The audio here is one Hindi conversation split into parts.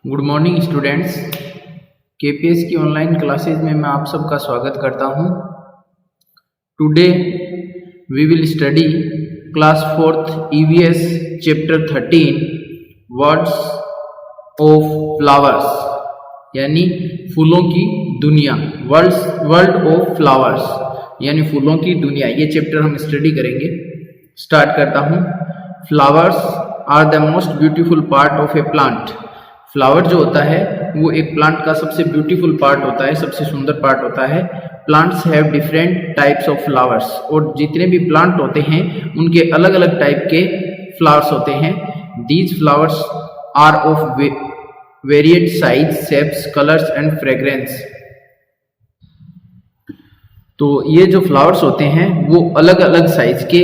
Good morning students. केपीएस की ऑनलाइन क्लासेज में मैं आप सबका स्वागत करता हूं। Today we will study class 4th EVS chapter 13 words of flowers, यानी फूलों की दुनिया। वर्ल्ड ऑफ फ्लावर्स यानी फूलों की दुनिया, ये चैप्टर हम स्टडी करेंगे। स्टार्ट करता हूं। Flowers are the most beautiful part of a plant. Flower जो होता है वो एक प्लांट का सबसे ब्यूटीफुल पार्ट होता है, सबसे सुंदर पार्ट होता है। Plants have different types of flowers, और जितने भी प्लांट होते हैं उनके अलग अलग टाइप के फ्लावर्स होते हैं। These flowers are of varied size, shapes, colours and fragrance. तो ये जो फ्लावर्स होते हैं वो अलग अलग साइज के,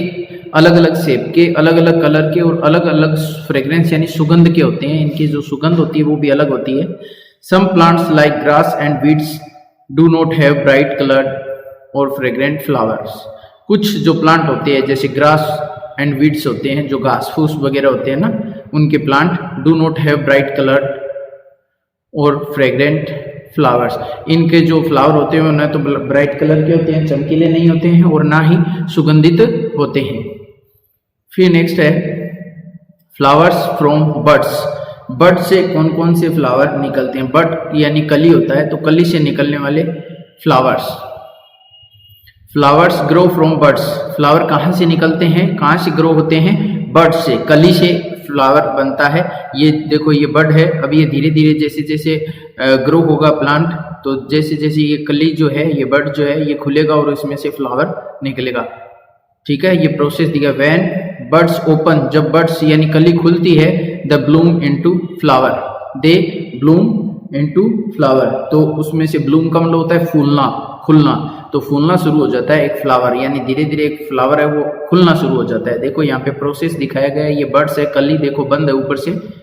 अलग अलग शेप के, अलग अलग कलर के और अलग अलग फ्रेग्रेंस यानी सुगंध के होते हैं। इनकी जो सुगंध होती है वो भी अलग होती है। Some plants like grass and weeds do not have bright coloured और फ्रेग्रेंट फ्लावर्स। कुछ जो प्लांट होते हैं जैसे ग्रास एंड वीड्स होते हैं, जो घास फूस वगैरह होते हैं ना, उनके plant do not have bright coloured और फ्रेग्रेंट फ्लावर्स। इनके जो फ्लावर होते हैं ना तो ब्राइट कलर के होते हैं, चमकीले नहीं होते हैं, और ना ही सुगंधित होते हैं। फिर नेक्स्ट है फ्लावर्स फ्रॉम बड्स। बड से कौन कौन से फ्लावर निकलते हैं? बड यानी कली होता है, तो कली से निकलने वाले flowers. Flowers grow from buds. Flower कहाँ से निकलते हैं, कहाँ से ग्रो होते हैं? बड से, कली से फ्लावर बनता है। ये देखो, ये बड है। अब ये धीरे धीरे जैसे जैसे ग्रो होगा प्लांट, तो जैसे जैसे ये कली जो है, ये बड जो है, ये खुलेगा और इसमें से फ्लावर निकलेगा। ठीक है, ये प्रोसेस दिया। व्हेन बड्स ओपन, जब बड्स यानी कली खुलती है, the Bloom into flower, they Bloom into flower. तो उसमें से ब्लूम का मतलब होता है फूलना, खुलना। तो फूलना शुरू हो जाता है एक फ्लावर, यानी धीरे धीरे एक फ्लावर है वो खुलना शुरू हो जाता है। देखो यहाँ पे प्रोसेस दिखाया गया है। ये बड्स है, कली देखो बंद है ऊपर से,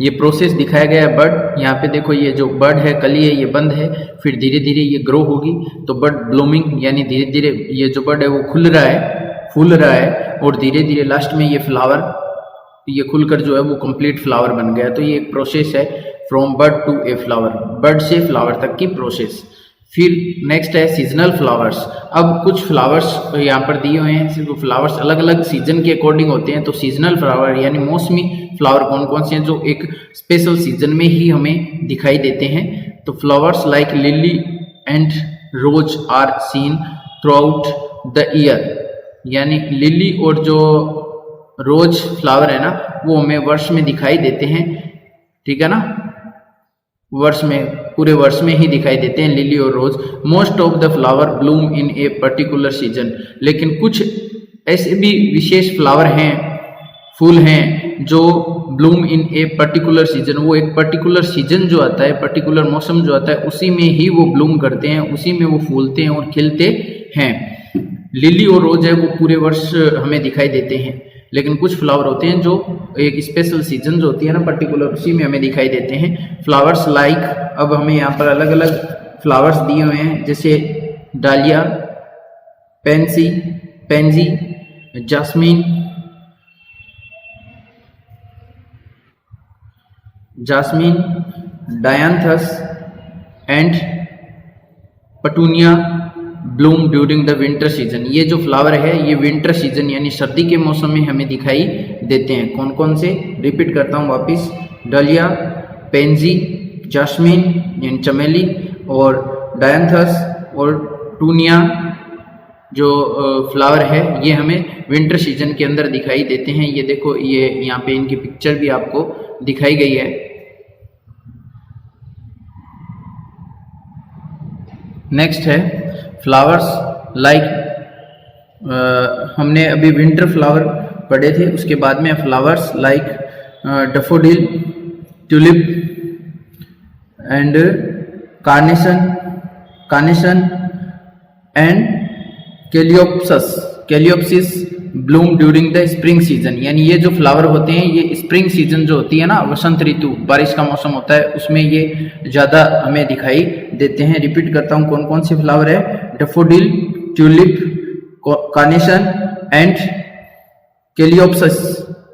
ये प्रोसेस दिखाया गया है। बड यहाँ पे देखो, ये जो बड है, कली है, ये बंद है। फिर धीरे धीरे ये ग्रो होगी, तो बड ब्लूमिंग यानी धीरे धीरे ये जो बड है वो खुल रहा है, फूल रहा है, और धीरे धीरे लास्ट में ये फ्लावर, ये खुलकर जो है वो कंप्लीट फ्लावर बन गया। तो ये एक प्रोसेस है, from bud to a flower, bud से फ्लावर तक की प्रोसेस। फिर नेक्स्ट है सीजनल फ्लावर्स। अब कुछ फ्लावर्स यहाँ पर दिए हुए हैं, वो फ्लावर्स अलग अलग सीजन के अकॉर्डिंग होते हैं। तो सीजनल फ्लावर यानी मौसमी फ्लावर कौन कौन से हैं जो एक स्पेशल सीजन में ही हमें दिखाई देते हैं? तो flowers like lily and rose are seen throughout the year, यानी लिली और जो रोज फ्लावर है ना, वो हमें वर्ष में दिखाई देते हैं। ठीक है ना, वर्ष में, पूरे वर्ष में ही दिखाई देते हैं लिली और rose. Most of the flower bloom in a particular season. लेकिन कुछ ऐसे भी विशेष फ्लावर हैं, फूल हैं, जो Bloom in a particular season, वो एक पर्टिकुलर सीजन जो आता है, पर्टिकुलर मौसम जो आता है, उसी में ही वो ब्लूम करते हैं, उसी में वो फूलते हैं और खिलते हैं। लिली और रोज है वो पूरे वर्ष हमें दिखाई देते हैं, लेकिन कुछ फ्लावर होते हैं जो एक स्पेशल सीजन जो होती है ना पर्टिकुलर, उसी में हमें दिखाई देते हैं। फ्लावर्स लाइक, अब हमें यहाँ पर अलग अलग फ्लावर्स दिए हुए हैं, जैसे dahlia, pansy, jasmine, dianthus and petunia bloom during the winter season. ये जो फ्लावर है ये विंटर सीजन यानी सर्दी के मौसम में हमें दिखाई देते हैं। कौन कौन से? रिपीट करता हूँ वापस। डालिया, पेंजी, जास्मीन यानी चमेली, और डायंथस और टूनिया जो फ्लावर है, ये हमें विंटर सीजन के अंदर दिखाई देते हैं। ये देखो, ये यहाँ पे इनकी पिक्चर भी आपको दिखाई गई है। नेक्स्ट है फ्लावर्स लाइक, हमने अभी विंटर फ्लावर पढ़े थे, उसके बाद में flowers like daffodil, tulip and carnation and calliopsis bloom during the spring season. यानी ये जो फ्लावर होते हैं, ये स्प्रिंग सीजन जो होती है ना, वसंत ऋतु, बारिश का मौसम होता है, उसमें ये ज़्यादा हमें दिखाई देते हैं। रिपीट करता हूँ, कौन कौन से फ्लावर है? डैफोडिल, ट्यूलिप, कार्नेशन एंड कैलियोप्सिस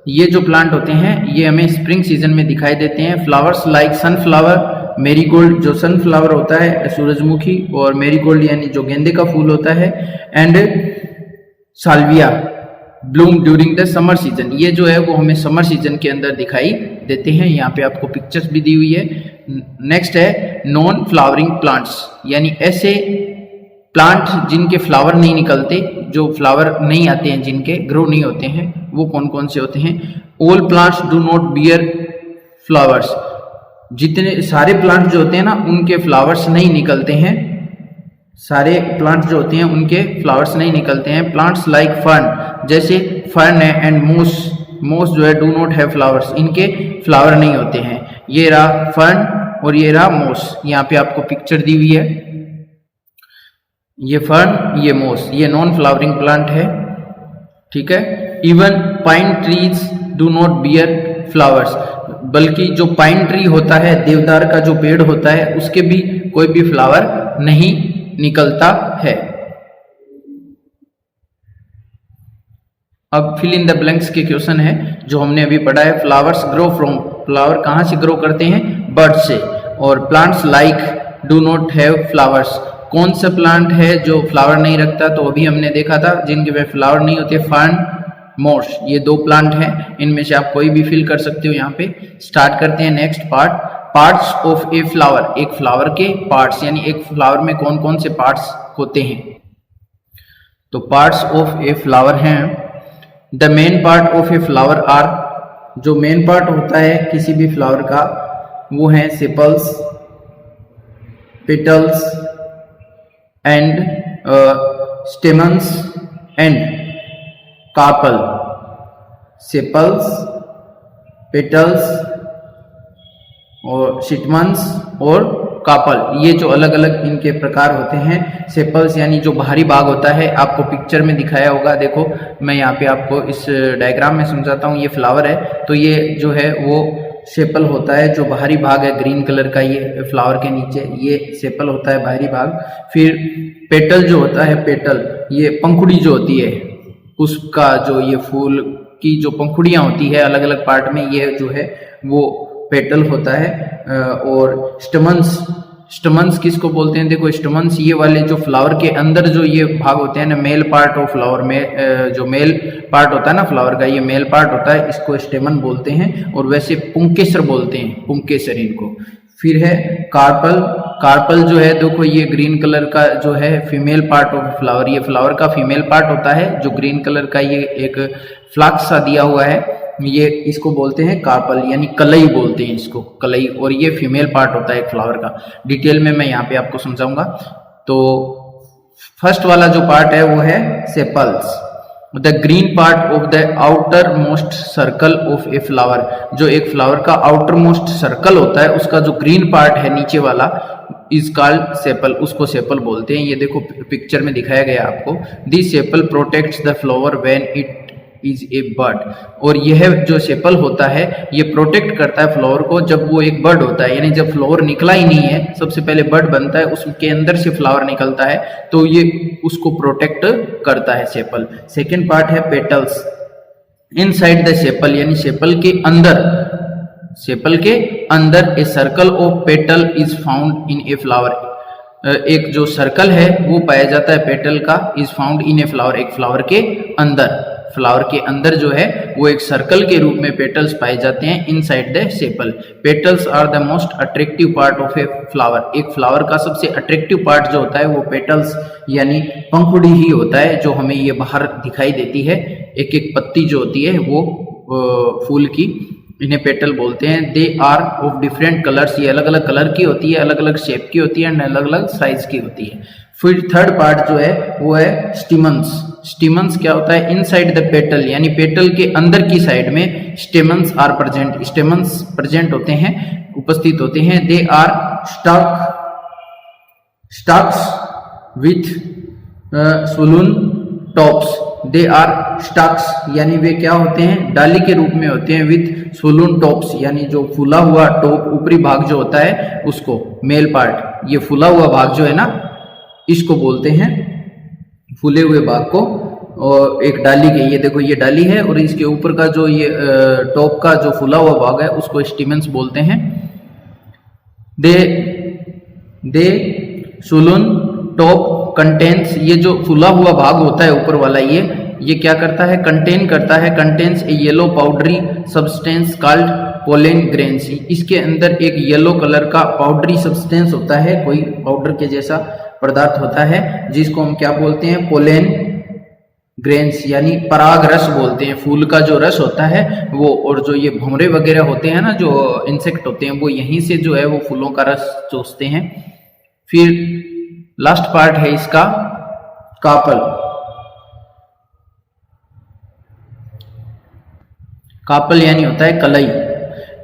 ये जो प्लांट होते हैं ये हमें स्प्रिंग सीजन में दिखाई देते हैं। फ्लावर्स लाइक सनफ्लावर, मेरीगोल्ड जो सनफ्लावर होता है सूरजमुखी, और मेरीगोल्ड यानी जो गेंदे का फूल होता है, and Salvia Bloom during the summer season. ये जो है वो हमें समर सीजन के अंदर दिखाई देते हैं। यहाँ पे आपको पिक्चर्स भी दी हुई है। नेक्स्ट है नॉन फ्लावरिंग प्लांट्स, यानी ऐसे प्लांट जिनके फ्लावर नहीं निकलते, जो फ्लावर नहीं आते हैं, जिनके ग्रो नहीं होते हैं, वो कौन कौन से होते हैं? All plants do not bear flowers, जितने सारे प्लांट जो होते हैं ना उनके फ्लावर्स नहीं निकलते हैं, सारे प्लांट्स जो होते हैं उनके फ्लावर्स नहीं निकलते हैं। प्लांट्स लाइक फर्न, जैसे फर्न है, एंड मोस, मोस जो है डू नॉट हैव फ्लावर्स, इनके फ्लावर नहीं होते हैं। ये रहा फर्न और ये रहा मोस, यहाँ पे आपको पिक्चर दी हुई है। ये फर्न, ये मोस, ये नॉन फ्लावरिंग प्लांट है, ठीक है। Even pine trees do not bear flowers, बल्कि जो पाइन ट्री होता है, देवदार का जो पेड़ होता है, उसके भी कोई भी फ्लावर नहीं निकलता है। अब फिल इन द ब्लैंक्स के क्वेश्चन है जो हमने अभी पढ़ा है। फ्लावर्स ग्रो फ्रॉम, फ्लावर कहाँ से ग्रो करते हैं? बर्ड से। और plants like do not have flowers, कौन सा प्लांट है जो फ्लावर नहीं रखता? तो अभी हमने देखा था जिनके में फ्लावर नहीं होते, फर्न, मोस, ये दो प्लांट हैं। इनमें से आप कोई भी फिल कर सकते हो। यहाँ पे स्टार्ट करते हैं next part. Parts of a flower, एक फ्लावर के पार्ट्स, यानी एक फ्लावर में कौन कौन से पार्ट्स होते हैं? तो पार्ट्स ऑफ ए फ्लावर हैं, the main part of a flower are, जो मेन पार्ट होता है किसी भी फ्लावर का वो है sepals, petals and stamens and carpel. Sepals, petals और स्टेमन्स और कार्पल, ये जो अलग अलग इनके प्रकार होते हैं। सेपल्स यानी जो बाहरी भाग होता है, आपको पिक्चर में दिखाया होगा, देखो मैं यहाँ पे आपको इस डायग्राम में समझाता हूँ। ये फ्लावर है तो ये जो है वो सेपल होता है, जो बाहरी भाग है ग्रीन कलर का, ये फ्लावर के नीचे ये सेपल होता है बाहरी भाग। फिर पेटल जो होता है, पेटल ये पंखुड़ी जो होती है उसका, जो ये फूल की जो पंखुड़ियाँ होती है अलग अलग पार्ट में, ये जो है वो पेटल होता है। और स्टमन्स, स्टमन्स किसको बोलते हैं? देखो स्टमन्स ये वाले जो फ्लावर के अंदर जो ये भाग होते हैं ना, मेल पार्ट ऑफ फ्लावर में, जो मेल पार्ट होता है ना फ्लावर का, ये मेल पार्ट होता है, इसको स्टेमन बोलते हैं। और वैसे पुंकेसर बोलते हैं, पुंकेसर इनको। फिर है कार्पल, कार्पल जो है देखो ये ग्रीन कलर का जो है फीमेल पार्ट ऑफ फ्लावर, ये फ्लावर का फीमेल पार्ट होता है, जो ग्रीन कलर का ये एक फ्लाक्स सा दिया हुआ है, ये इसको बोलते हैं कार्पल, यानी कलई बोलते हैं इसको, कलई। और ये फीमेल पार्ट होता है एक फ्लावर का। डिटेल में मैं यहाँ पे आपको समझाऊंगा। तो फर्स्ट वाला जो पार्ट है वो है sepals, the green part of the outer most circle of a flower, जो एक फ्लावर का आउटर मोस्ट सर्कल होता है उसका जो ग्रीन पार्ट है नीचे वाला, इज कॉल्ड सेपल, उसको सेपल बोलते हैं। ये देखो पिक्चर में दिखाया गया आपको। This sepal protects the flower when it is a bird, और यह जो सेपल होता है ये प्रोटेक्ट करता है फ्लावर को जब वो एक बर्ड होता है, यानी जब फ्लावर निकला ही नहीं है, सबसे पहले बर्ड बनता है, उसके अंदर से फ्लावर निकलता है, तो ये उसको प्रोटेक्ट करता है सेपल। सेकेंड पार्ट है पेटल्स, इनसाइड द सेपल, यानी सेपल के अंदर, सेपल के अंदर a circle of petal is found in A flower, एक जो सर्कल है वो पाया जाता है पेटल का, is found in A flower, एक फ्लावर के अंदर, फ्लावर के अंदर जो है वो एक सर्कल के रूप में पेटल्स पाए जाते हैं inside the sepal. Petals are the most attractive part of a flower, एक फ्लावर का सबसे अट्रैक्टिव पार्ट जो होता है वो पेटल्स यानी पंखुड़ी ही होता है, जो हमें ये बाहर दिखाई देती है, एक एक पत्ती जो होती है वो फूल की, इन्हें पेटल बोलते हैं। They are of different colours, ये अलग अलग कलर की होती है, अलग अलग शेप की होती है, अलग अलग साइज की होती है। फिर थर्ड पार्ट जो है वो है स्टिमन्स। स्टिमन्स क्या होता है? इनसाइड द पेटल, यानी पेटल के अंदर की साइड में stamens are present, stamens present होते हैं, उपस्थित होते हैं। They are stalks with swollen tops, they are stalks यानी वे क्या होते हैं? डाली के रूप में होते हैं, विथ swollen टॉप्स यानी जो फूला हुआ टॉप, ऊपरी भाग जो होता है उसको, मेल पार्ट, ये फूला हुआ भाग जो है ना इसको बोलते हैं, फूले हुए भाग को और एक डाली के, ये देखो ये डाली है और इसके ऊपर का जो ये टॉप का जो फूला हुआ भाग है उसको स्टिमेंस बोलते हैं। दे सुलन टॉप कंटेन्स, ये जो फूला हुआ भाग होता है ऊपर वाला ये क्या करता है, कंटेन करता है, contains a yellow powdery substance called pollen grains. इसके अंदर एक येलो कलर का पाउडरी सब्सटेंस होता है, कोई पाउडर के जैसा पदार्थ होता है जिसको हम क्या बोलते हैं, पोलेन ग्रेन्स यानी पराग रस बोलते हैं। फूल का जो रस होता है वो, और जो ये भंवरे वगैरह होते हैं ना, जो इंसेक्ट होते हैं, वो यहीं से जो है वो फूलों का रस चूसते हैं। फिर लास्ट पार्ट है इसका कार्पल। कार्पल यानी होता है कलई।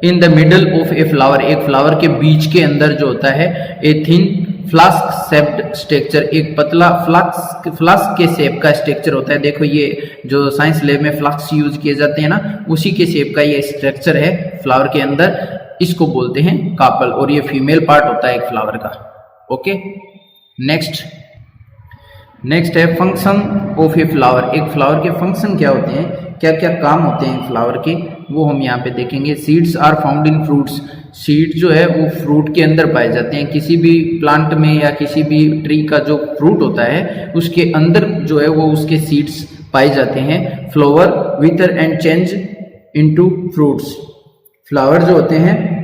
In the middle of a flower, एक फ्लावर के बीच के अंदर जो होता है, a thin flask shaped structure, एक पतला फ्लास्क के शेप का स्ट्रक्चर होता है। देखो ये जो साइंस लैब में फ्लास्क यूज किए जाते हैं ना, उसी के शेप का ये स्ट्रक्चर है फ्लावर के अंदर, इसको बोलते हैं कार्पल, और ये फीमेल पार्ट होता है एक फ्लावर का। ओके, नेक्स्ट है फंक्शन ऑफ ए फ्लावर। एक फ्लावर के फंक्शन क्या होते हैं, क्या क्या काम होते हैं फ्लावर के, वो हम यहाँ पे देखेंगे। Seeds are found in fruits, seed जो है वो फ्रूट के अंदर पाए जाते हैं। किसी भी प्लांट में या किसी भी ट्री का जो फ्रूट होता है उसके अंदर जो है वो उसके सीड्स पाए जाते हैं। Flower wither and change into fruits, flower जो होते हैं,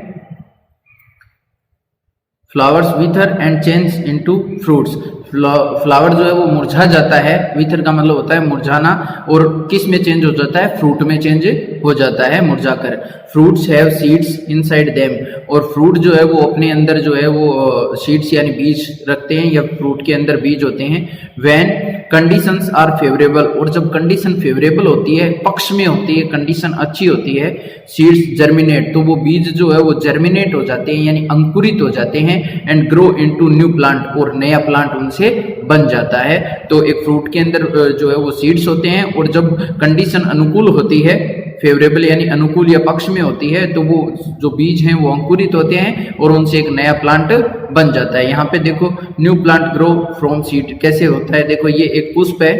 flowers wither and change into fruits, flower जो है वो मुरझा जाता है, विथर का मतलब होता है मुरझाना, और किस में चेंज हो जाता है, फ्रूट में चेंज हो जाता है मुरझाकर। Fruits have seeds inside them, और फ्रूट जो है वो अपने अंदर जो है वो सीड्स यानी बीज रखते हैं, या फ्रूट के अंदर बीज होते हैं। व्हेन कंडीशंस आर फेवरेबल, और जब कंडीशन फेवरेबल होती है, पक्ष में होती है, कंडीशन अच्छी होती है, सीड्स जर्मिनेट, तो वो बीज जो है वो जर्मिनेट हो जाते हैं यानी अंकुरित हो जाते हैं। And grow into new plant, और नया प्लांट उनसे बन जाता है। तो एक फ्रूट के अंदर जो है वो सीड्स होते हैं, और जब कंडीशन अनुकूल होती है, फेवरेबल यानी अनुकूल या पक्ष में होती है, तो वो जो बीज हैं वो अंकुरित होते हैं और उनसे एक नया प्लांट बन जाता है। यहाँ पे देखो new plant grow from seed कैसे होता है, देखो ये एक पुष्प है,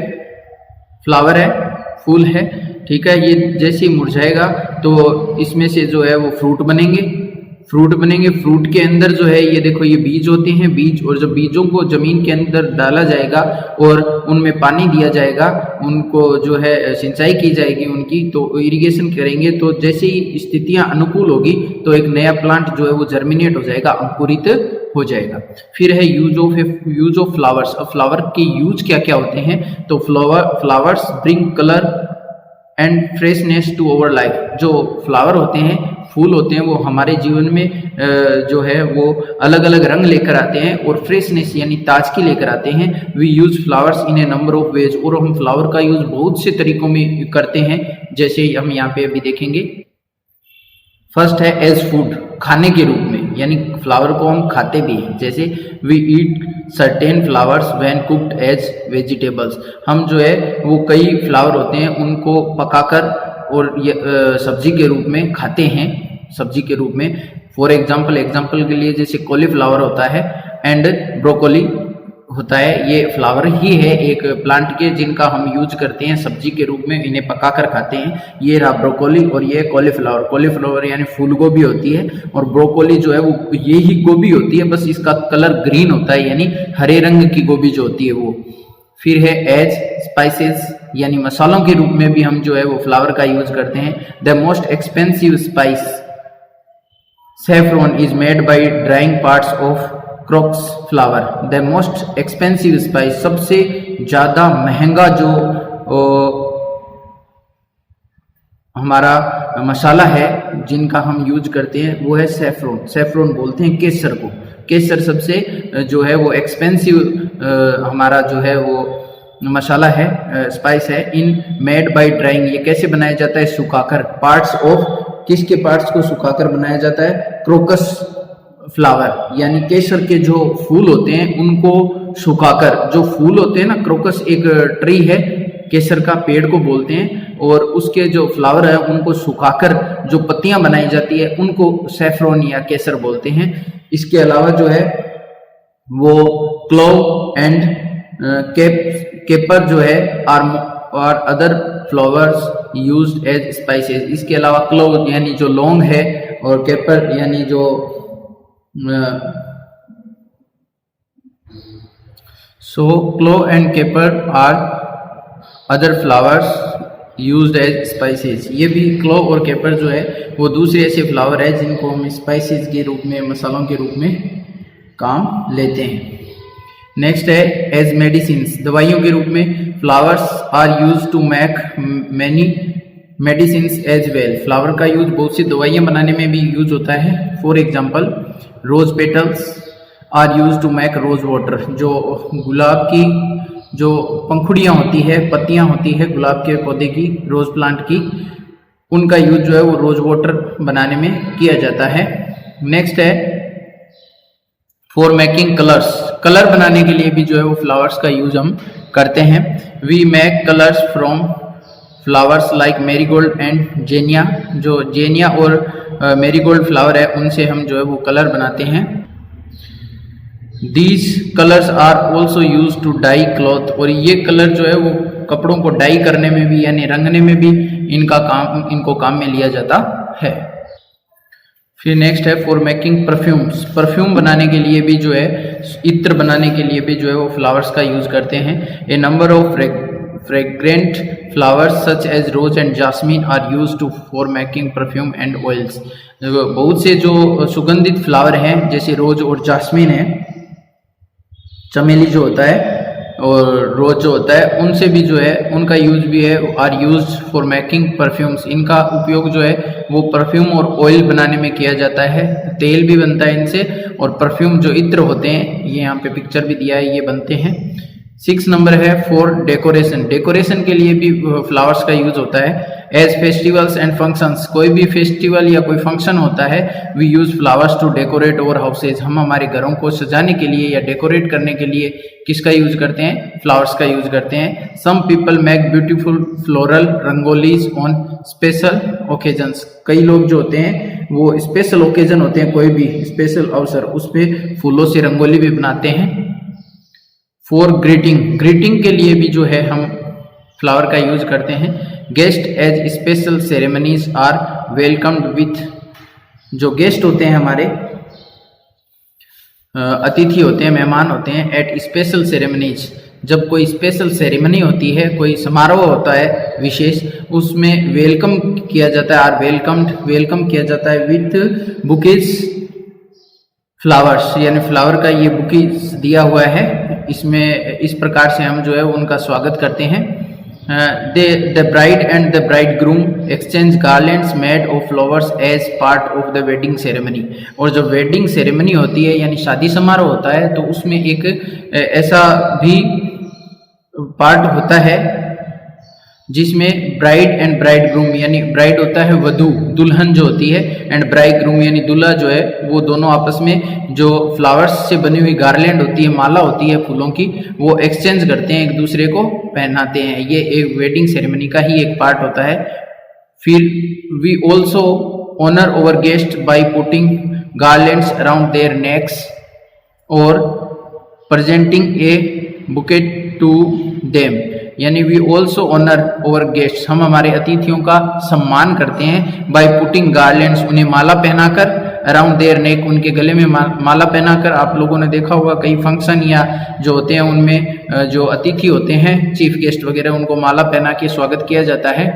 फ्लावर है, फूल है, ठीक है। ये जैसे ही मुरझाएगा तो इसमें से जो है वो फ्रूट बनेंगे, फ्रूट के अंदर जो है ये देखो ये बीज होते हैं, बीज, और जब बीजों को जमीन के अंदर डाला जाएगा और उनमें पानी दिया जाएगा, उनको जो है सिंचाई की जाएगी उनकी, तो इरिगेशन करेंगे, तो जैसे ही स्थितियां अनुकूल होगी तो एक नया प्लांट जो है वो जर्मिनेट हो जाएगा, अंकुरित हो जाएगा। फिर है यूज ऑफ फ्लावर्स। अब फ्लावर के यूज क्या क्या होते हैं, तो flowers bring colour and freshness to our life. जो फ्लावर होते हैं, फूल होते हैं, वो हमारे जीवन में जो है वो अलग अलग रंग लेकर आते हैं और फ्रेशनेस यानी ताजगी लेकर आते हैं। We use flowers in a number of ways, और हम फ्लावर का यूज बहुत से तरीकों में करते हैं, जैसे हम यहाँ पे अभी देखेंगे। फर्स्ट है एज फूड, खाने के रूप में, यानी फ्लावर को हम खाते भी हैं, जैसे we eat certain flowers when cooked as vegetables. हम जो है वो कई फ्लावर होते हैं उनको पकाकर और ये सब्जी के रूप में खाते हैं, सब्जी के रूप में। फॉर एग्जाम्पल के लिए जैसे कॉलीफ्लावर होता है एंड ब्रोकोली होता है, ये फ्लावर ही है एक प्लांट के जिनका हम यूज करते हैं सब्जी के रूप में, इन्हें पकाकर खाते हैं। ये रहा ब्रोकोली और ये कॉलीफ्लावर। कॉलीफ्लावर यानी फूल गोभी होती है, और ब्रोकोली जो है वो ये ही गोभी होती है, बस इसका कलर ग्रीन होता है यानी हरे रंग की गोभी जो होती है वो। फिर है एज स्पाइसेस, यानी मसालों के रूप में भी हम जो है वो फ्लावर का यूज करते हैं। The most expensive spice saffron is made by drawing parts of Crocs flower. The most expensive spice, सबसे ज्यादा महंगा जो हमारा मसाला है जिनका हम यूज करते हैं वो है सैफरॉन। सैफरॉन बोलते हैं केसर को। केसर सबसे जो है वो एक्सपेंसिव हमारा जो है वो मसाला है, स्पाइस है। इन मेड बाय ड्राइंग, ये कैसे बनाया जाता है, सुखाकर। पार्ट्स ऑफ, किसके पार्ट्स को सुखाकर बनाया जाता है, क्रोकस फ्लावर, यानी केसर के जो फूल होते हैं उनको सुखाकर। जो फूल होते हैं ना, क्रोकस एक ट्री है, केसर का पेड़ को बोलते हैं, और उसके जो फ्लावर है उनको सुखाकर जो पत्तियां बनाई जाती है उनको सैफरॉन या केसर बोलते हैं। इसके अलावा जो है वो क्लोव एंड केपर जो है और other flowers used as spices. इसके अलावा क्लोव यानी जो लौंग है और केपर यानी जो clove and caper are other flowers used as spices. ये भी क्लोव और केपर जो है वो दूसरे ऐसे फ्लावर है जिनको हम स्पाइसेस के रूप में, मसालों के रूप में काम लेते हैं। नेक्स्ट है एज मेडिसिन्स, दवाइयों के रूप में flowers are use to make many medicines as well. Flower का यूज बहुत सी दवाइयाँ बनाने में भी यूज होता है। For example rose petals are use to make rose water. जो गुलाब की जो पंखुड़ियाँ होती है, पत्तियाँ होती है गुलाब के पौधे की, रोज प्लांट की, उनका यूज जो है वो रोज वाटर बनाने में किया जाता है। नेक्स्ट है फॉर मेकिंग कलर्स, कलर बनाने के लिए भी जो है वो फ्लावर्स का यूज हम करते हैं। We make colours from flowers like marigold and zinnia. जो जेनिया और मेरीगोल्ड फ्लावर है उनसे हम जो है वो कलर बनाते हैं। These colours are also use to dye cloth. और ये कलर जो है वो कपड़ों को डाई करने में भी यानी रंगने में भी इनको काम में लिया जाता है। फिर नेक्स्ट है फॉर मेकिंग परफ्यूम्स, परफ्यूम बनाने के लिए भी जो है, इत्र बनाने के लिए भी जो है वो फ्लावर्स का यूज करते हैं। A number of fragrant flowers such as rose and jasmine are use to for making perfume and oils. बहुत से जो सुगंधित फ्लावर हैं जैसे रोज और जास्मिन है, चमेली जो होता है और रोज जो होता है, उनसे भी जो है उनका यूज भी है, are use for making perfumes. इनका उपयोग जो है वो परफ्यूम और ऑयल बनाने में किया जाता है। तेल भी बनता है इनसे और परफ्यूम जो इत्र होते हैं, ये यहाँ पे पिक्चर भी दिया है, ये बनते हैं। 6 नंबर है फॉर डेकोरेशन, डेकोरेशन के लिए भी फ्लावर्स का यूज होता है। एज फेस्टिवल्स एंड फंक्शंस, कोई भी फेस्टिवल या कोई फंक्शन होता है, we use flowers to decorate our houses. हम हमारे घरों को सजाने के लिए या डेकोरेट करने के लिए किसका यूज करते हैं? फ्लावर्स का यूज करते हैं। Some people make beautiful floral rangolis on special occasions. कई लोग जो होते हैं वो स्पेशल ओकेजन होते हैं, कोई भी स्पेशल अवसर, उस पर फूलों से रंगोली भी बनाते हैं। फॉर ग्रीटिंग, ग्रीटिंग के लिए भी जो है हम फ्लावर का यूज करते हैं। Guest as special ceremonies are welcomed with, जो गेस्ट होते हैं हमारे अतिथि होते हैं, मेहमान होते हैं, एट स्पेशल सेरेमनीज, जब कोई स्पेशल सेरेमनी होती है, कोई समारोह होता है विशेष, उसमें वेलकम किया जाता है, आर वेलकम्ड, वेलकम किया जाता है विथ बुकेज फ्लावर्स, यानी फ्लावर का ये बुकेज दिया हुआ है, इसमें इस प्रकार से हम जो है उनका स्वागत करते हैं। The bride and the bridegroom exchange garlands made of flowers as part of the wedding ceremony. और जब वेडिंग सेरेमनी होती है यानी शादी समारोह होता है तो उसमें एक ऐसा भी पार्ट होता है जिसमें ब्राइड एंड ब्राइड ग्रूम, यानी ब्राइड होता है वधू, दुल्हन जो होती है, एंड ब्राइड ग्रूम यानी दूल्हा जो है, वो दोनों आपस में जो फ्लावर्स से बनी हुई गार्लैंड होती है, माला होती है फूलों की, वो एक्सचेंज करते हैं, एक दूसरे को पहनाते हैं। ये एक वेडिंग सेरेमनी का ही एक पार्ट होता है। फिर we also honour our guest by putting garlands around their necks और presenting a bouquet to them, यानी we also honour our guest, हम हमारे अतिथियों का सम्मान करते हैं, बाय पुटिंग गार्लैंड्स, उन्हें माला पहनाकर, अराउंड देयर नेक, उनके गले में माला पहनाकर। आप लोगों ने देखा होगा कई फंक्शन या जो होते हैं उनमें जो अतिथि होते हैं, चीफ गेस्ट वगैरह, उनको माला पहना के स्वागत किया जाता है।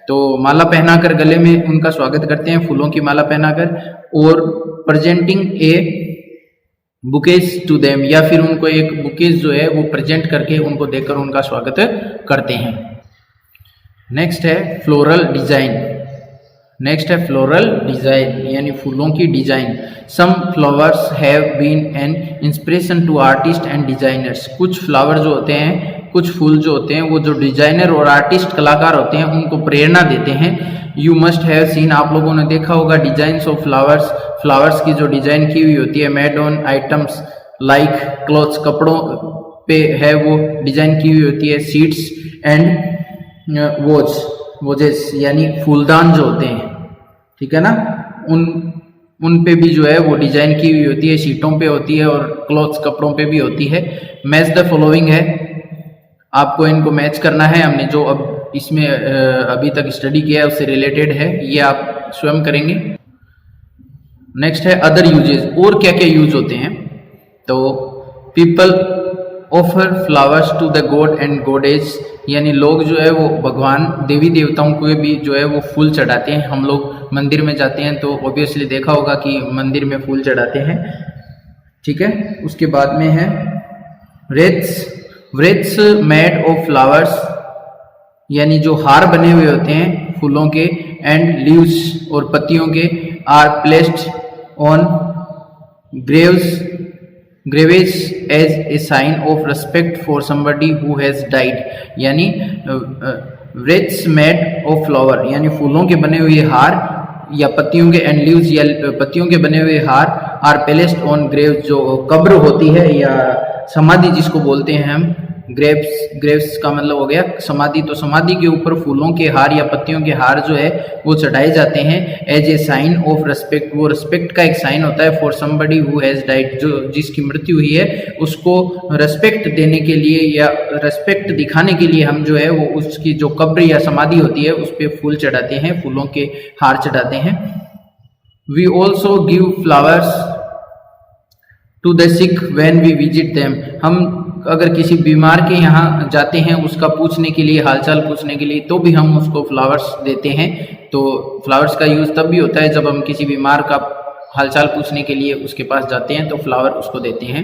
तो माला पहनाकर गले में उनका स्वागत करते हैं, फूलों की माला पहनाकर, और presenting a bouquets to them, या फिर उनको एक बुकेज जो है वो प्रेजेंट करके उनको देकर उनका स्वागत करते हैं। नेक्स्ट है फ्लोरल डिजाइन, नेक्स्ट है फ्लोरल डिजाइन यानी फूलों की डिजाइन। Some flowers have been an inspiration to artist and designers, कुछ फ्लावर जो होते हैं, कुछ फूल जो होते हैं, वो जो डिजाइनर और आर्टिस्ट कलाकार होते हैं उनको प्रेरणा देते हैं। यू मस्ट हैव सीन, आप लोगों ने देखा होगा डिजाइन्स ऑफ फ्लावर्स, फ्लावर्स की जो डिजाइन की हुई होती है, made on items like clothes, कपड़ों पे है वो डिजाइन की हुई होती है। सीड्स एंड वोजेस यानी फूलदान जो होते हैं, ठीक है ना, उन पे भी जो है वो डिजाइन की हुई होती है, शीटों पे होती है और क्लॉथ्स कपड़ों पे भी होती है। मैच द फॉलोइंग है, आपको इनको मैच करना है। हमने जो अब इसमें अभी तक स्टडी किया है उससे रिलेटेड है, ये आप स्वयं करेंगे। नेक्स्ट है अदर यूजेस, और क्या क्या यूज होते हैं। तो people offer flowers to the god and goddess, यानी लोग जो है वो भगवान देवी देवताओं को भी जो है वो फूल चढ़ाते हैं। हम लोग मंदिर में जाते हैं तो ऑब्वियसली देखा होगा कि मंदिर में फूल चढ़ाते हैं, ठीक है। उसके बाद में है wreaths मेड ऑफ फ्लावर्स, यानी जो हार बने हुए होते हैं फूलों के, एंड लीव्स और पत्तियों के, are placed on graves as a sign of respect for somebody who has died, यानी wreaths मेड ऑफ फ्लावर यानी फूलों के बने हुए हार या पत्तियों के, एंड लीव्स या पत्तियों के बने हुए हार, आर प्लेस्ड ऑन ग्रेव, जो कब्र होती है या समाधि जिसको बोलते हैं हम, ग्रेव्स का मतलब हो गया समाधि, तो समाधि के ऊपर फूलों के हार या पत्तियों के हार जो है वो चढ़ाए जाते हैं as a sign of respect, वो रिस्पेक्ट का एक साइन होता है for somebody who has died, जो जिसकी मृत्यु हुई है उसको रिस्पेक्ट देने के लिए या रिस्पेक्ट दिखाने के लिए हम जो है वो उसकी जो कब्र या समाधि होती है उस पर फूल चढ़ाते हैं, फूलों के हार चढ़ाते हैं। We also give flowers to the sick when we visit them, हम अगर किसी बीमार के यहाँ जाते हैं उसका पूछने के लिए, हालचाल पूछने के लिए, तो भी हम उसको फ्लावर्स देते हैं। तो फ्लावर्स का यूज़ तब भी होता है जब हम किसी बीमार का हालचाल पूछने के लिए उसके पास जाते हैं तो फ्लावर उसको देते हैं।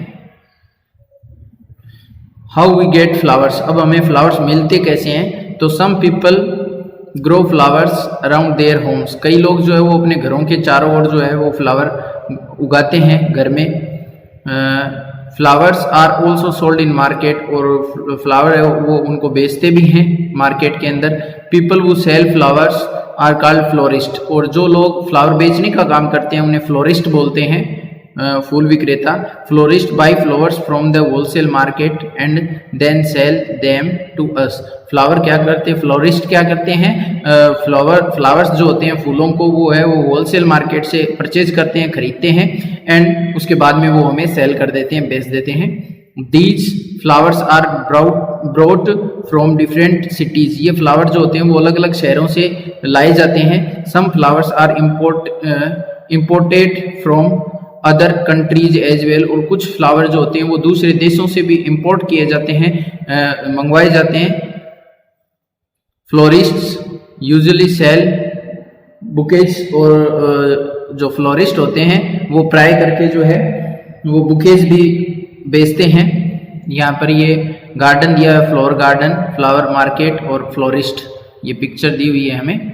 हाउ वी गेट फ्लावर्स, अब हमें फ्लावर्स मिलते कैसे हैं। तो some people grow flowers around their homes, कई लोग जो है वो अपने घरों के चारों ओर जो है वो फ्लावर उगाते हैं घर में। Flowers are also sold in market, और फ्लावर है वो उनको बेचते भी हैं मार्केट के अंदर। पीपल वो sell flowers are called florist, और जो लोग फ्लावर बेचने का काम करते हैं उन्हें फ्लोरिस्ट बोलते हैं, फूल विक्रेता। Florist buy flowers from the wholesale market and then sell them to us, flower क्या करते हैं, फ्लोरिस्ट क्या करते हैं, फ्लावर्स जो होते हैं फूलों को वो है वो होलसेल मार्केट से परचेज करते हैं, खरीदते हैं, एंड उसके बाद में वो हमें सेल कर देते हैं, बेच देते हैं। These flowers are brought from different cities, ये फ्लावर जो होते हैं वो अलग अलग शहरों से लाए जाते हैं। Some flowers are imported from other countries as well, और कुछ फ्लावर जो होते हैं वो दूसरे देशों से भी इंपोर्ट किए जाते हैं, मंगवाए जाते हैं। फ्लोरिस्ट्स यूजुअली सेल बुकेज, और जो फ्लोरिस्ट होते हैं वो प्राय करके जो है वो बुकेज भी बेचते हैं। यहाँ पर ये गार्डन दिया है, फ्लोर गार्डन, फ्लावर मार्केट और फ्लोरिस्ट, ये पिक्चर दी हुई है हमें।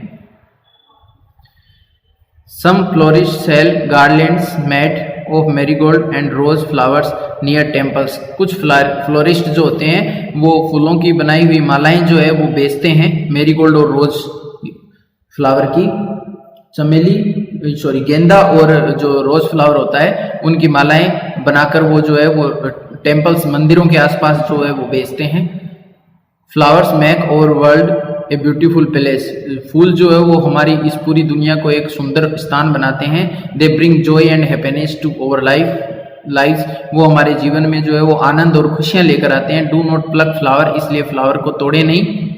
Some florist sell garlands made of marigold and rose flowers near temples, कुछ फ्लोरिस्ट जो होते हैं वो फूलों की बनाई हुई मालाएं जो है वो बेचते हैं, मैरीगोल्ड और रोज फ्लावर की, गेंदा और जो रोज फ्लावर होता है उनकी मालाएं बनाकर वो जो है वो टेम्पल्स, मंदिरों के आसपास जो है वो बेचते हैं। फ्लावर्स मेक और वर्ल्ड ए ब्यूटीफुल प्लेस, फूल जो है वो हमारी इस पूरी दुनिया को एक सुंदर स्थान बनाते हैं। They bring joy and happiness to our life, वो हमारे जीवन में जो है वो आनंद और खुशियां लेकर आते हैं। डू नॉट प्लक फ्लावर, इसलिए फ्लावर को तोड़े नहीं।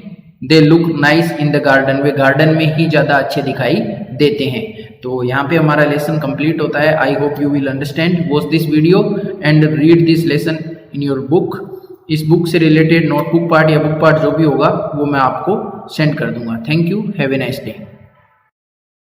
They look nice in the garden, way garden में ही ज़्यादा अच्छे दिखाई देते हैं। तो यहाँ पे हमारा लेसन कंप्लीट होता है। I hope you will understand, watch this video and read this lesson in your book. इस बुक से रिलेटेड नोटबुक पार्ट या बुक पार्ट जो भी होगा वो मैं आपको सेंड कर दूंगा। Thank you, have a nice day.